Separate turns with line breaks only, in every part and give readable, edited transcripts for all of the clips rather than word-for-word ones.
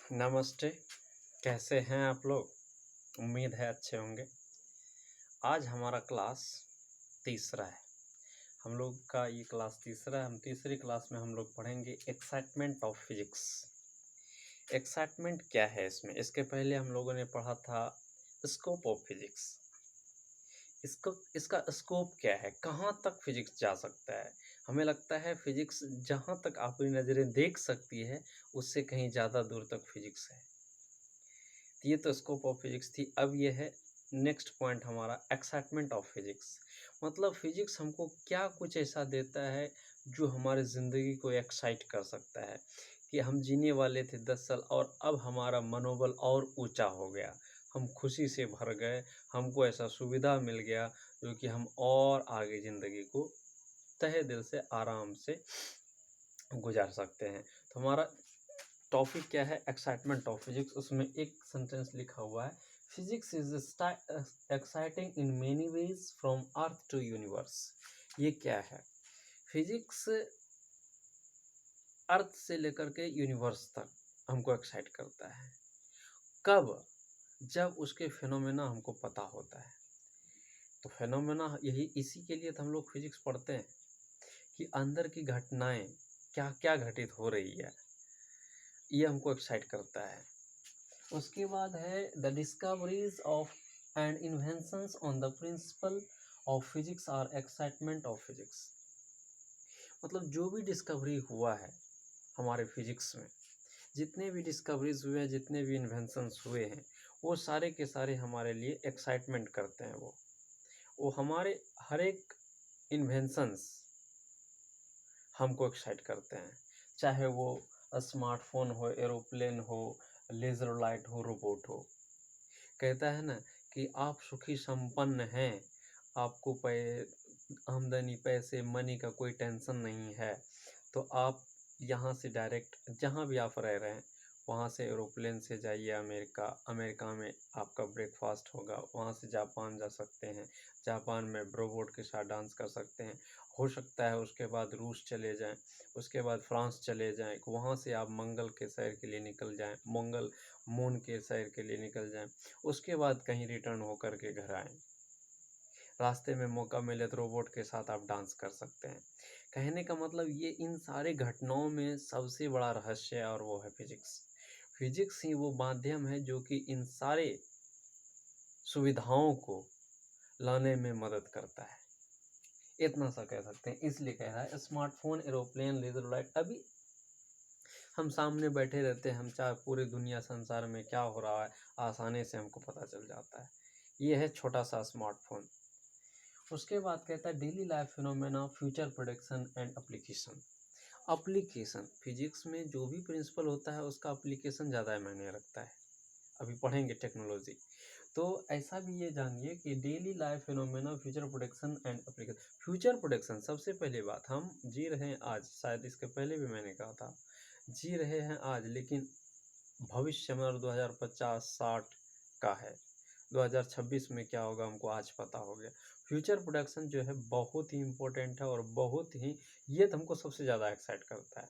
नमस्ते। कैसे हैं आप लोग? उम्मीद है अच्छे होंगे। आज हमारा क्लास तीसरा है। हम लोग का ये क्लास तीसरा है। हम तीसरी क्लास में हम लोग पढ़ेंगे एक्साइटमेंट ऑफ फिजिक्स। एक्साइटमेंट क्या है इसमें? इसके पहले हम लोगों ने पढ़ा था स्कोप ऑफ फिजिक्स। इसका स्कोप क्या है? कहाँ तक फिजिक्स जा सकता है? हमें लगता है फिजिक्स जहाँ तक अपनी नज़रें देख सकती है उससे कहीं ज़्यादा दूर तक फिजिक्स है। ये तो स्कोप ऑफ फिजिक्स थी। अब ये है नेक्स्ट पॉइंट हमारा एक्साइटमेंट ऑफ फिजिक्स। मतलब फिजिक्स हमको क्या कुछ ऐसा देता है जो हमारे ज़िंदगी को एक्साइट कर सकता है कि हम जीने वाले थे 10 साल और अब हमारा मनोबल और ऊंचा हो गया, हम खुशी से भर गए, हमको ऐसा सुविधा मिल गया जो कि हम और आगे ज़िंदगी को तहे दिल से आराम से गुजार सकते हैं। तो हमारा टॉपिक क्या है? Excitement of physics. उसमें एक सेंटेंस लिखा हुआ है, physics is exciting in many ways from earth to universe. ये क्या है? फिजिक्स अर्थ से लेकर के यूनिवर्स तक हमको एक्साइट करता है। कब? जब उसके फिनोमेना हमको पता होता है। तो फिनोमेना यही, इसी के लिए तो हम लोग फिजिक्स पढ़ते हैं कि अंदर की घटनाएं क्या क्या घटित हो रही है, ये हमको एक्साइट करता है। उसके बाद है the discoveries of and inventions on the principle of physics are excitement of physics. मतलब जो भी डिस्कवरी हुआ है हमारे फिजिक्स में, जितने भी डिस्कवरीज हुए हैं, जितने भी इन्वेंशंस हुए हैं, वो सारे के सारे हमारे लिए एक्साइटमेंट करते हैं। वो हमारे हर एक इन्वेंशंस हमको एक्साइट करते हैं। चाहे वो स्मार्टफोन हो, एरोप्लेन हो, लेज़र लाइट हो, रोबोट हो। कहता है ना कि आप सुखी संपन्न हैं, आपको आमदनी, पैसे, मनी का कोई टेंशन नहीं है, तो आप यहाँ से डायरेक्ट जहाँ भी आप रह रहे हैं वहाँ से एरोप्लेन से जाइए अमेरिका। अमेरिका में आपका ब्रेकफास्ट होगा, वहाँ से जापान जा सकते हैं, जापान में रोबोट के साथ डांस कर सकते हैं। हो सकता है उसके बाद रूस चले जाएं, उसके बाद फ्रांस चले जाएं, वहाँ से आप मंगल के सैर के लिए निकल जाएं, मून के सैर के लिए निकल जाएं, उसके बाद कहीं रिटर्न होकर के घर आएँ। रास्ते में मौका मिले तो रोबोट के साथ आप डांस कर सकते हैं। कहने का मतलब ये इन सारे घटनाओं में सबसे बड़ा रहस्य है और वो है फिजिक्स। फिजिक्स ही वो माध्यम है जो कि इन सारे सुविधाओं को लाने में मदद करता है। इतना सा कह सकते हैं। इसलिए कह रहा है स्मार्टफोन, एरोप्लेन, लेजर लाइट, अभी हम सामने बैठे रहते हैं, हम चाहे पूरी दुनिया संसार में क्या हो रहा है आसानी से हमको पता चल जाता है। ये है छोटा सा स्मार्टफोन। उसके बाद कहता है daily life phenomena, future prediction and application. Application, physics में जो भी प्रिंसिपल होता है उसका एप्लीकेशन ज़्यादा मायने रखता है। अभी पढ़ेंगे टेक्नोलॉजी। तो ऐसा भी ये जानिए कि daily life phenomena, future prediction and application. Future prediction, सबसे पहली बात, हम जी रहे हैं आज, शायद इसके पहले भी मैंने कहा था, जी रहे हैं आज, लेकिन भविष्य में 2050-60 का है। 2026 में क्या होगा हमको आज पता हो गया। फ्यूचर प्रोडक्शन जो है बहुत ही इम्पोर्टेंट है और बहुत ही, ये तो हमको सबसे ज़्यादा एक्साइट करता है।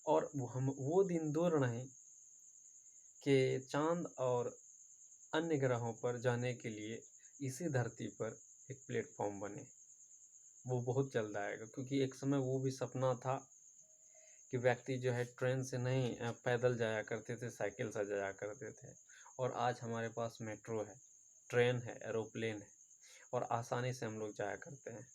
और हम वो दिन दूर नहीं कि चांद और अन्य ग्रहों पर जाने के लिए इसी धरती पर एक प्लेटफॉर्म बने। वो बहुत जल्द आएगा, क्योंकि एक समय वो भी सपना था कि व्यक्ति जो है ट्रेन से नहीं पैदल जाया करते थे, साइकिल से जाया करते थे। और आज हमारे पास मेट्रो है, ट्रेन है, एरोप्लेन है और आसानी से हम लोग जाया करते हैं।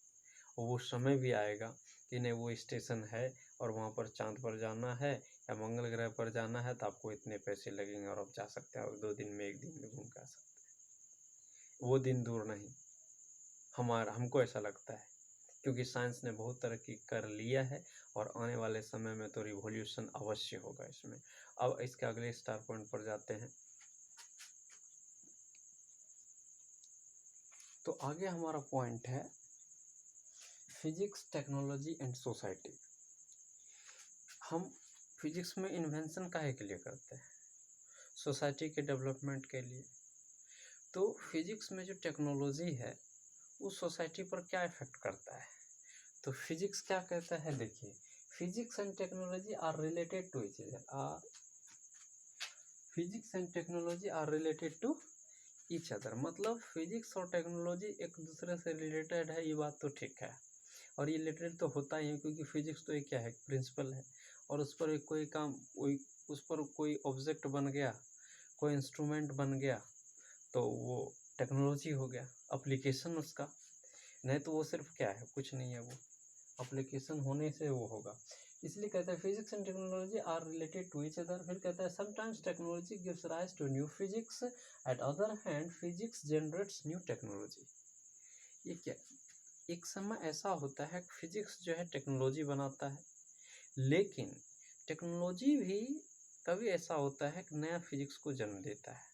और वो समय भी आएगा कि नहीं, वो स्टेशन है और वहाँ पर चांद पर जाना है या मंगल ग्रह पर जाना है तो आपको इतने पैसे लगेंगे और आप जा सकते हैं और 2 दिन में, 1 दिन में घूम के आ सकते हैं। वो दिन दूर नहीं, हमको ऐसा लगता है, क्योंकि साइंस ने बहुत तरक्की कर लिया है और आने वाले समय में तो रिवॉल्यूशन अवश्य होगा इसमें। अब इसके अगले स्टार पॉइंट पर जाते हैं। तो आगे हमारा पॉइंट है फिजिक्स, टेक्नोलॉजी एंड सोसाइटी। हम फिजिक्स में इन्वेंशन काहे के लिए करते हैं? सोसाइटी के डेवलपमेंट के लिए। तो फिजिक्स में जो टेक्नोलॉजी है वो सोसाइटी पर क्या इफेक्ट करता है? तो फिजिक्स क्या कहता है, देखिए, physics and technology are related to each other, physics and technology are related to each other, मतलब फिजिक्स और टेक्नोलॉजी एक दूसरे से रिलेटेड है, ये बात तो ठीक है। और ये रिलेटेड तो होता ही है, क्योंकि फिजिक्स तो एक क्या है, प्रिंसिपल है, और उस पर एक कोई काम, कोई उस पर कोई ऑब्जेक्ट बन गया, कोई इंस्ट्रूमेंट बन गया, तो वो टेक्नोलॉजी हो गया, एप्लीकेशन उसका। नहीं तो वो सिर्फ क्या है, कुछ नहीं है, वो एप्लीकेशन होने से वो होगा। इसलिए कहता है physics and technology are related to each other. फिर कहता है sometimes technology gives rise to new physics, at other hand physics generates new technology. ये क्या, एक समय ऐसा होता है फिजिक्स जो है टेक्नोलॉजी बनाता है, लेकिन टेक्नोलॉजी भी कभी ऐसा होता है कि नया फिजिक्स को जन्म देता है।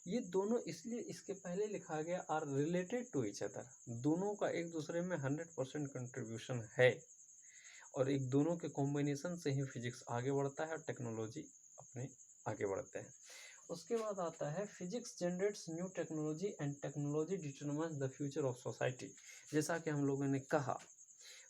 ये दोनों इसलिए इसके पहले लिखा गया are related to each other, दोनों का एक दूसरे में 100% कंट्रीब्यूशन है, और एक दोनों के कॉम्बिनेशन से ही फिजिक्स आगे बढ़ता है और टेक्नोलॉजी अपने आगे बढ़ते हैं। उसके बाद आता है physics generates new technology and technology determines the future of society. जैसा कि हम लोगों ने कहा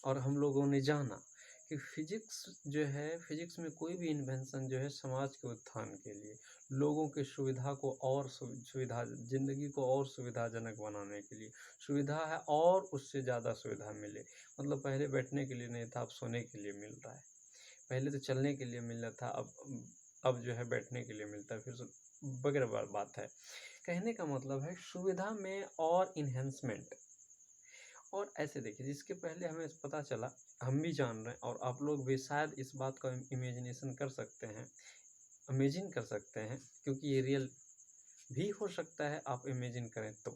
और हम लोगों ने जाना कि फिजिक्स जो है, फिजिक्स में कोई भी इन्वेंशन जो है समाज के उत्थान के लिए, लोगों की सुविधा को और सुविधा, ज़िंदगी को और सुविधाजनक बनाने के लिए सुविधा है, और उससे ज़्यादा सुविधा मिले। मतलब पहले बैठने के लिए नहीं था, अब सोने के लिए मिल रहा है। पहले तो चलने के लिए मिल रहा था, अब जो है बैठने के लिए मिलता है, फिर वगैरह बात है। कहने का मतलब है सुविधा में और इन्हेंसमेंट। और ऐसे देखिए, जिसके पहले हमें पता चला, हम भी जान रहे हैं और आप लोग भी शायद इस बात का इमेजिनेशन कर सकते हैं, इमेजिन कर सकते हैं, क्योंकि ये रियल भी हो सकता है, आप इमेजिन करें तो,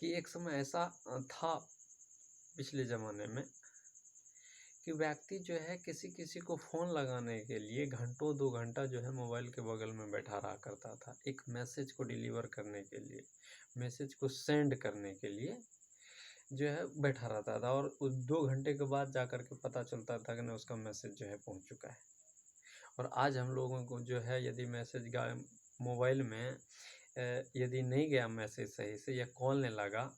कि एक समय ऐसा था पिछले ज़माने में कि व्यक्ति जो है किसी किसी को फ़ोन लगाने के लिए घंटों 2 घंटा जो है मोबाइल के बगल में बैठा रहा करता था, एक मैसेज को डिलीवर करने के लिए, मैसेज को सेंड करने के लिए जो है बैठा रहता था, और उस 2 घंटे के बाद जा कर के पता चलता था कि ना उसका मैसेज जो है पहुंच चुका है। और आज हम लोगों को जो है यदि मैसेज गया मोबाइल में, यदि नहीं गया मैसेज सही से या कॉल नहीं लगा,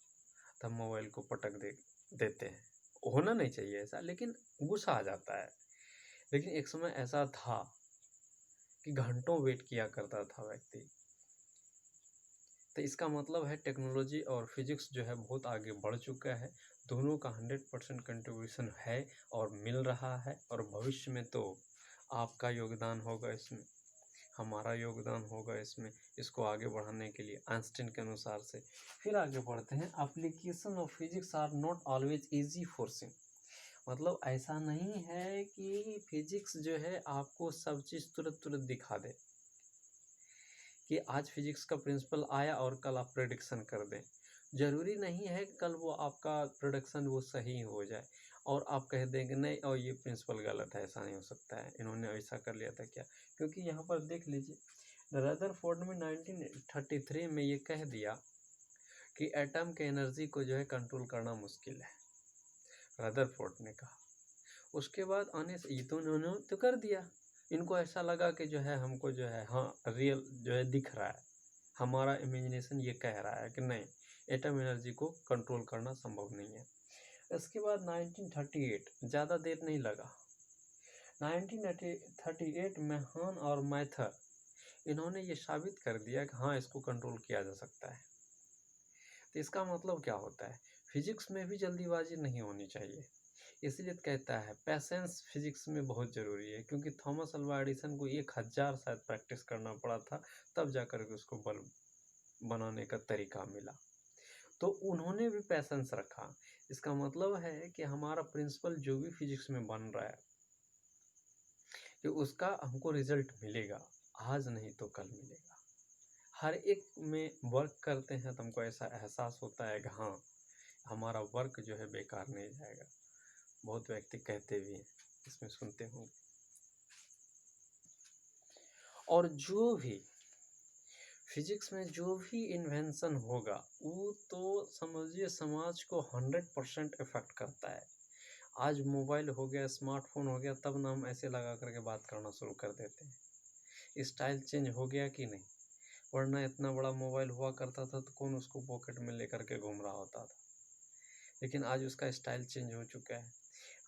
तब मोबाइल को पटक देते हैं। होना नहीं चाहिए ऐसा, लेकिन गुस्सा आ जाता है। लेकिन एक समय ऐसा था कि घंटों वेट किया करता था व्यक्ति। तो इसका मतलब है टेक्नोलॉजी और फिजिक्स जो है बहुत आगे बढ़ चुका है, दोनों का 100% कंट्रीब्यूशन है और मिल रहा है, और भविष्य में तो आपका योगदान होगा इसमें, हमारा योगदान होगा इसमें, इसको आगे बढ़ाने के लिए आइंस्टीन के अनुसार से। फिर आगे बढ़ते हैं, application of physics are not always easy forcing. मतलब ऐसा नहीं है कि फिजिक्स जो है आपको सब चीज़ तुरंत तुरंत दिखा दे, कि आज फिजिक्स का प्रिंसिपल आया और कल आप प्रेडिक्शन कर दें। ज़रूरी नहीं है कि कल वो आपका प्रोडक्शन वो सही हो जाए और आप कह देंगे नहीं और ये प्रिंसिपल गलत है, ऐसा नहीं हो सकता है, इन्होंने ऐसा कर लिया था क्या। क्योंकि यहाँ पर देख लीजिए, रदरफोर्ड में 1933 में ये कह दिया कि एटम के एनर्जी को जो है कंट्रोल करना मुश्किल है, रदरफोर्ड ने कहा। उसके बाद आने से ये तो उन्होंने तो कर दिया, इनको ऐसा लगा कि जो है हमको जो है हाँ रियल जो है दिख रहा है, हमारा इमेजिनेशन ये कह रहा है कि नहीं, एटम एनर्जी को कंट्रोल करना संभव नहीं है। इसके बाद 1938, ज़्यादा देर नहीं लगा, 1938 में हान और मैथर, इन्होंने ये साबित कर दिया कि हाँ इसको कंट्रोल किया जा सकता है। तो इसका मतलब क्या होता है, फिजिक्स में भी जल्दीबाजी नहीं होनी चाहिए। इसलिए कहता है पैसेंस फिजिक्स में बहुत ज़रूरी है, क्योंकि थॉमस अल्वा एडिसन को 1000 शायद प्रैक्टिस करना पड़ा था, तब जाकर के उसको बल्ब बनाने का तरीका मिला। तो उन्होंने भी पैसेंस रखा। इसका मतलब है कि हमारा प्रिंसिपल जो भी फिजिक्स में बन रहा है कि उसका हमको रिजल्ट मिलेगा, आज नहीं तो कल मिलेगा। हर एक में वर्क करते हैं तो हमको ऐसा एहसास होता है कि हाँ हमारा वर्क जो है बेकार नहीं जाएगा। बहुत व्यक्ति कहते भी हैं, इसमें सुनते होंगे। और जो भी फिजिक्स में जो भी इन्वेंशन होगा वो तो समझिए समाज को 100% इफेक्ट करता है। आज मोबाइल हो गया, स्मार्टफोन हो गया, तब ना हम ऐसे लगा करके बात करना शुरू कर देते हैं। स्टाइल चेंज हो गया कि नहीं, वरना इतना बड़ा मोबाइल हुआ करता था तो कौन उसको पॉकेट में लेकर के घूम रहा होता था। लेकिन आज उसका स्टाइल चेंज हो चुका है,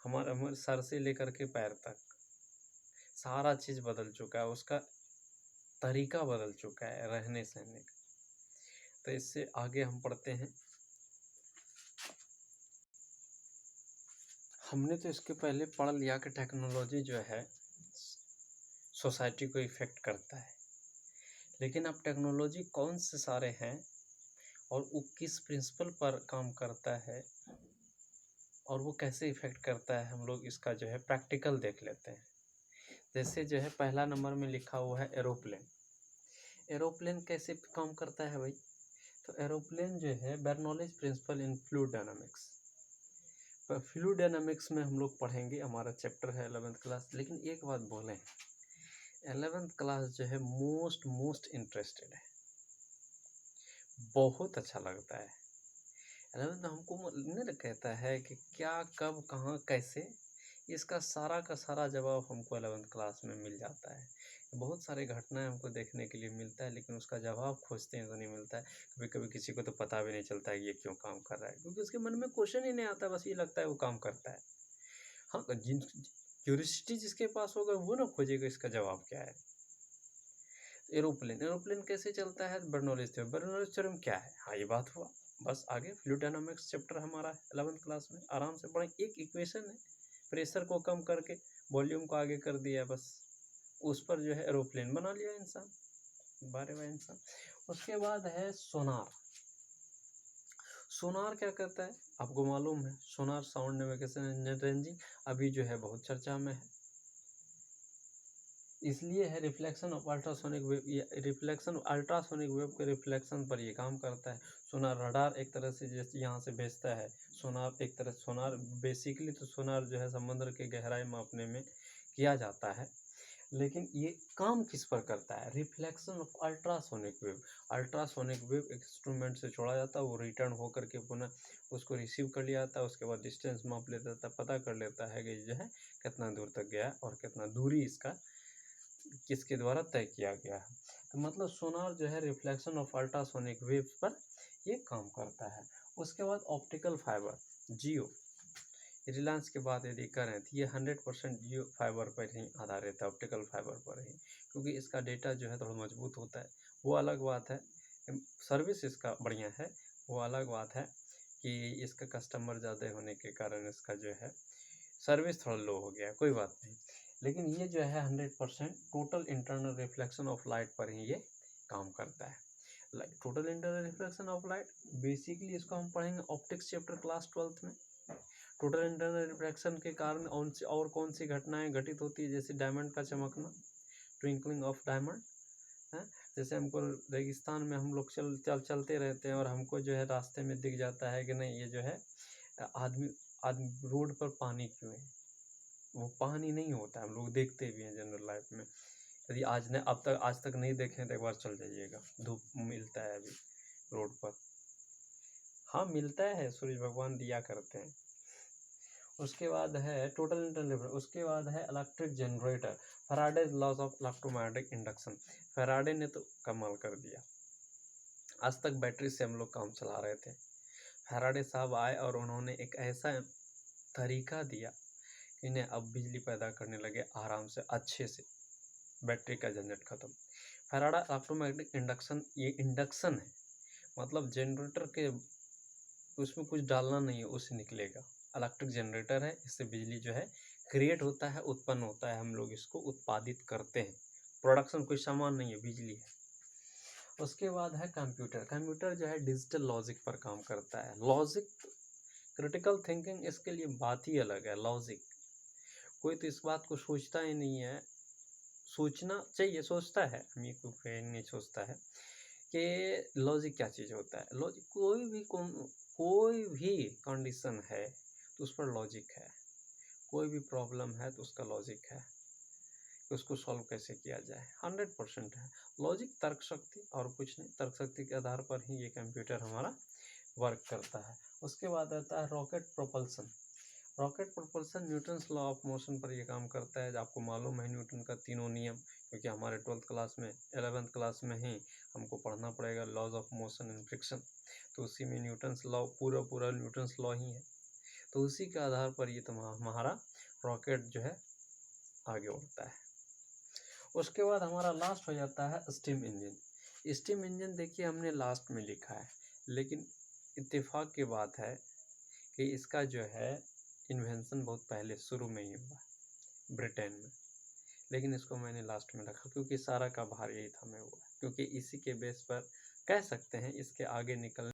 हमारे सर से लेकर के पैर तक सारा चीज़ बदल चुका है, उसका तरीका बदल चुका है रहने सहने का। तो इससे आगे हम पढ़ते हैं। हमने तो इसके पहले पढ़ लिया कि टेक्नोलॉजी जो है सोसाइटी को इफ़ेक्ट करता है, लेकिन अब टेक्नोलॉजी कौन से सारे हैं और वो किस प्रिंसिपल पर काम करता है और वो कैसे इफ़ेक्ट करता है, हम लोग इसका जो है प्रैक्टिकल देख लेते हैं। जैसे जो है पहला नंबर में लिखा हुआ है एरोप्लेन। एरोप्लेन कैसे काम करता है भाई? तो एरोप्लेन जो है Bernoulli's principle in fluid dynamics. पर फ्लूइड डायनामिक्स में हम लोग पढ़ेंगे, हमारा चैप्टर है 11th क्लास। लेकिन एक बात बोलें, 11th क्लास जो है मोस्ट इंटरेस्टेड है, बहुत अच्छा लगता है। 11th हमको नहीं कहता है कि क्या कब कहाँ कैसे, इसका सारा का सारा जवाब हमको 11th क्लास में मिल जाता है। बहुत सारे घटनाएं हमको देखने के लिए मिलता है, लेकिन उसका जवाब खोजते हैं तो नहीं मिलता है। कभी कभी किसी को तो पता भी नहीं चलता है ये क्यों काम कर रहा है, क्योंकि उसके मन में क्वेश्चन ही नहीं आता, बस ये लगता है वो काम करता है। हाँ, जिन क्यूरियोसिटी जिसके पास होगा वो ना खोजेगा इसका जवाब क्या है। एरोप्लेन कैसे चलता है? Bernoulli's theorem. बर्नौलीज थ्योरम क्या है? हाँ, ये बात हुआ। बस आगे फ्लूइड डायनामिक्स चैप्टर हमारा 11th क्लास में आराम से पढ़ें। एक इक्वेशन है, प्रेशर को कम करके वॉल्यूम को आगे कर दिया, बस उस पर जो है एरोप्लेन बना लिया इंसान, बारे बार इंसान। उसके बाद है सोनार। सोनार क्या करता है आपको मालूम है? सोनार साउंड नेविगेशन रेंजिंग अभी जो है बहुत चर्चा में है, इसलिए है reflection of ultrasonic wave, reflection ultrasonic wave के रिफ्लेक्शन पर ये काम करता है। सोनार रडार एक तरह से जैसे यहाँ से भेजता है, सोनार एक तरह सोनार बेसिकली तो सोनार जो है समुद्र के गहराई मापने में किया जाता है, लेकिन ये काम किस पर करता है? Reflection of ultrasonic wave. Ultrasonic wave instrument से छोड़ा जाता है, वो रिटर्न होकर के पुनः उसको रिसीव कर लिया जाता है, उसके बाद डिस्टेंस माप लेता था, पता कर लेता है कि जो है कितना दूर तक गया और कितना दूरी इसका किसके द्वारा तय किया गया है। तो मतलब सोनार जो है रिफ्लेक्शन ऑफ अल्ट्रासोनिक वेव्स पर ये काम करता है। उसके बाद ऑप्टिकल फाइबर, जियो, रिलायंस के बाद यदि करें तो ये 100% जियो फाइबर पर ही आधारित है, ऑप्टिकल फाइबर पर ही, क्योंकि इसका डेटा जो है थोड़ा मजबूत होता है। वो अलग बात है, सर्विस इसका बढ़िया है, वो अलग बात है कि इसका कस्टमर ज़्यादा होने के कारण इसका जो है सर्विस थोड़ा लो हो गया है, कोई बात नहीं। लेकिन ये जो है 100% total internal reflection of light पर ही ये काम करता है। Total internal reflection of light, basically इसको हम पढ़ेंगे ऑप्टिक्स चैप्टर क्लास 12th में। टोटल इंटरनल रिफ्लेक्शन के कारण और कौन सी घटनाएं घटित होती है, जैसे डायमंड का चमकना, ट्विंकलिंग ऑफ डायमंड है। जैसे हमको रेगिस्तान में हम लोग चलते रहते हैं और हमको जो है रास्ते में दिख जाता है कि नहीं ये जो है आदमी आदमी रोड पर पानी क्यों है, वो पानी नहीं होता है, हम लोग देखते भी हैं जनरल लाइफ में। यदि आज तक नहीं देखें तो एक बार चल जाइएगा, धूप मिलता है अभी रोड पर, हाँ मिलता है, सूरज भगवान दिया करते हैं। उसके बाद है टोटल इंटरनल, उसके बाद है electric generator, Faraday's laws of electromagnetic induction. Faraday ने तो कमाल कर दिया, आज तक बैटरी से हम लोग काम चला रहे थे, फैराडे साहब आए और उन्होंने एक ऐसा तरीका दिया कि इन्हें अब बिजली पैदा करने लगे आराम से, अच्छे से, बैटरी का झंझट खत्म। फैराडा इलेक्ट्रोमैग्नेटिक इंडक्शन, ये इंडक्शन है, मतलब जनरेटर के उसमें कुछ डालना नहीं है, उससे निकलेगा। इलेक्ट्रिक जनरेटर है, इससे बिजली जो है क्रिएट होता है, उत्पन्न होता है, हम लोग इसको उत्पादित करते हैं। प्रोडक्शन कोई सामान नहीं है, बिजली है। उसके बाद है कंप्यूटर। कंप्यूटर जो है डिजिटल लॉजिक पर काम करता है। लॉजिक, क्रिटिकल थिंकिंग, इसके लिए बात ही अलग है। लॉजिक, कोई तो इस बात को सोचता ही नहीं है, सोचना चाहिए, सोचता है, मैं को नहीं सोचता है कि लॉजिक क्या चीज़ होता है। लॉजिक कोई भी कंडीशन है तो उस पर लॉजिक है, कोई भी प्रॉब्लम है तो उसका लॉजिक है कि उसको सॉल्व कैसे किया जाए, 100% है लॉजिक। तर्क शक्ति और कुछ नहीं, तर्क शक्ति के आधार पर ही ये कंप्यूटर हमारा वर्क करता है। उसके बाद आता है rocket propulsion. Rocket propulsion Newton's law of motion पर ये काम करता है। आपको मालूम है न्यूटन का तीनों नियम, क्योंकि हमारे 12th क्लास में 11th क्लास में ही हमको पढ़ना पड़ेगा laws of motion and friction, तो उसी में न्यूटन्स लॉ पूरा न्यूटन्स लॉ ही है। तो उसी के आधार पर ये हमारा रॉकेट जो है आगे उड़ता है। उसके बाद हमारा लास्ट हो जाता है स्टीम इंजन। स्टीम इंजन देखिए हमने लास्ट में लिखा है, लेकिन इत्तेफाक की बात है कि इसका जो है इन्वेंशन बहुत पहले शुरू में ही हुआ ब्रिटेन में, लेकिन इसको मैंने लास्ट में रखा क्योंकि सारा का भार यही था में हुआ, क्योंकि इसी के बेस पर कह सकते हैं इसके आगे निकल